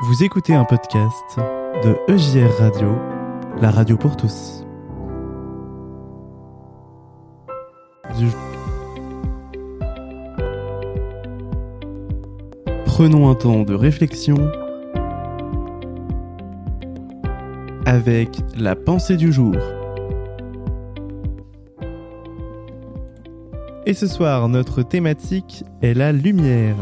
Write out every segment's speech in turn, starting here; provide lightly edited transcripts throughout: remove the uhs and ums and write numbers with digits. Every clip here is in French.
Vous écoutez un podcast de EJR Radio, la radio pour tous. Prenons un temps de réflexion avec la pensée du jour. Et ce soir, notre thématique est la lumière.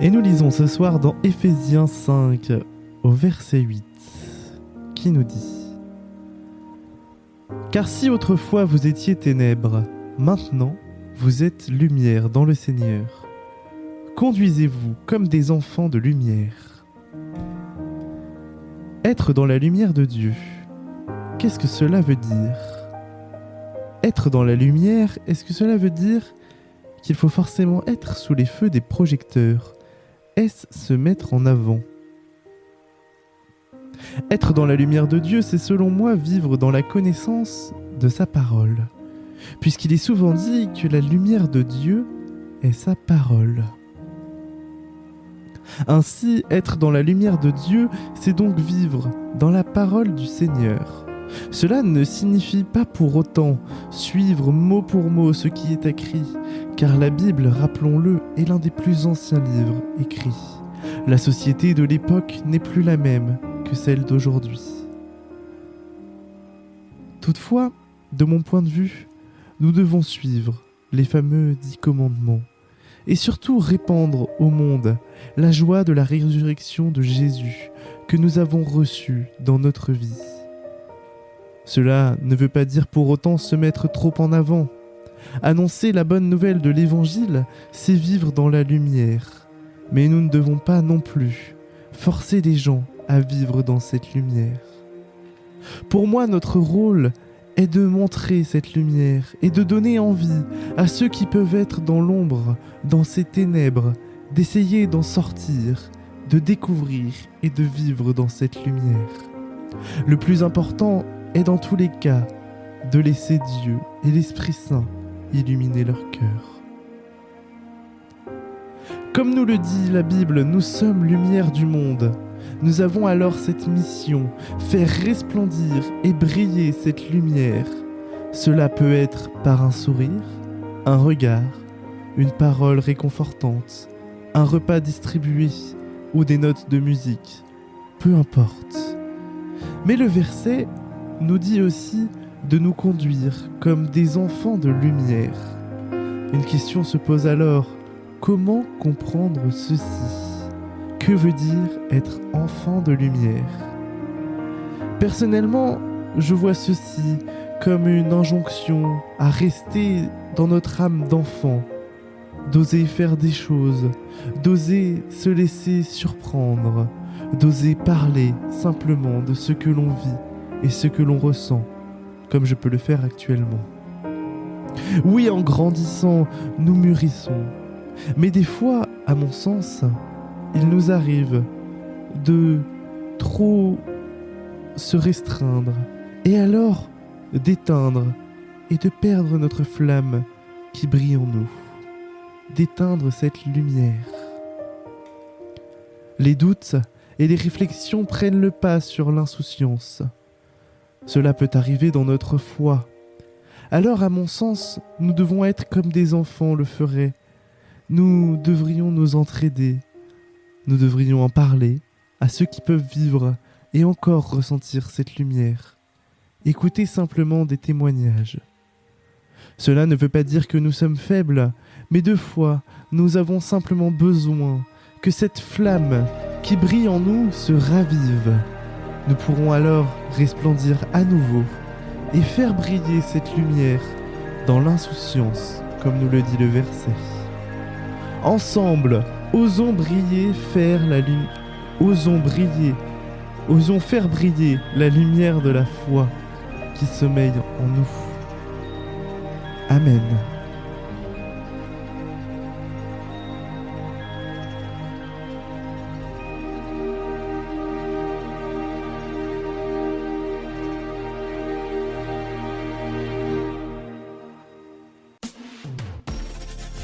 Et nous lisons ce soir dans Éphésiens 5, au verset 8, qui nous dit : « Car si autrefois vous étiez ténèbres, maintenant vous êtes lumière dans le Seigneur. Conduisez-vous comme des enfants de lumière. » Être dans la lumière de Dieu, qu'est-ce que cela veut dire ? Être dans la lumière, est-ce que cela veut dire qu'il faut forcément être sous les feux des projecteurs ? Est-ce se mettre en avant ? Être dans la lumière de Dieu, c'est selon moi vivre dans la connaissance de sa parole, puisqu'il est souvent dit que la lumière de Dieu est sa parole. Ainsi, être dans la lumière de Dieu, c'est donc vivre dans la parole du Seigneur. Cela ne signifie pas pour autant suivre mot pour mot ce qui est écrit, car la Bible, rappelons-le, est l'un des plus anciens livres écrits. La société de l'époque n'est plus la même que celle d'aujourd'hui. Toutefois, de mon point de vue, nous devons suivre les fameux 10 commandements et surtout répandre au monde la joie de la résurrection de Jésus que nous avons reçue dans notre vie. Cela ne veut pas dire pour autant se mettre trop en avant. Annoncer la bonne nouvelle de l'Évangile, c'est vivre dans la lumière. Mais nous ne devons pas non plus forcer les gens à vivre dans cette lumière. Pour moi, notre rôle est de montrer cette lumière et de donner envie à ceux qui peuvent être dans l'ombre, dans ces ténèbres, d'essayer d'en sortir, de découvrir et de vivre dans cette lumière. Le plus important est dans tous les cas de laisser Dieu et l'Esprit Saint illuminer leur cœur. Comme nous le dit la Bible, nous sommes lumière du monde. Nous avons alors cette mission, faire resplendir et briller cette lumière. Cela peut être par un sourire, un regard, une parole réconfortante, un repas distribué ou des notes de musique, peu importe. Mais le verset nous dit aussi de nous conduire comme des enfants de lumière. Une question se pose alors, comment comprendre ceci ? Que veut dire être enfant de lumière ? Personnellement, je vois ceci comme une injonction à rester dans notre âme d'enfant, d'oser faire des choses, d'oser se laisser surprendre, d'oser parler simplement de ce que l'on vit et ce que l'on ressent, comme je peux le faire actuellement. Oui, en grandissant, nous mûrissons. Mais des fois, à mon sens, il nous arrive de trop se restreindre et alors d'éteindre et de perdre notre flamme qui brille en nous, d'éteindre cette lumière. Les doutes et les réflexions prennent le pas sur l'insouciance. Cela peut arriver dans notre foi. Alors, à mon sens, nous devons être comme des enfants le feraient. Nous devrions nous entraider. Nous devrions en parler à ceux qui peuvent vivre et encore ressentir cette lumière. Écouter simplement des témoignages. Cela ne veut pas dire que nous sommes faibles, mais des fois, nous avons simplement besoin que cette flamme qui brille en nous se ravive. Nous pourrons alors resplendir à nouveau et faire briller cette lumière dans l'insouciance, comme nous le dit le verset. Ensemble, osons faire briller la lumière de la foi qui sommeille en nous. Amen.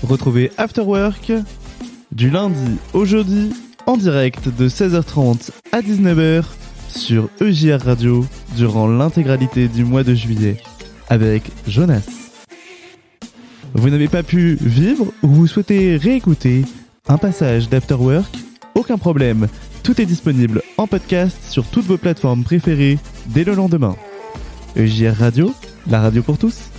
Retrouvez After Work du lundi au jeudi en direct de 16h30 à 19h sur EJR Radio durant l'intégralité du mois de juillet avec Jonas. Vous n'avez pas pu vivre ou vous souhaitez réécouter un passage d'After Work? Aucun problème, tout est disponible en podcast sur toutes vos plateformes préférées dès le lendemain. EJR Radio, la radio pour tous.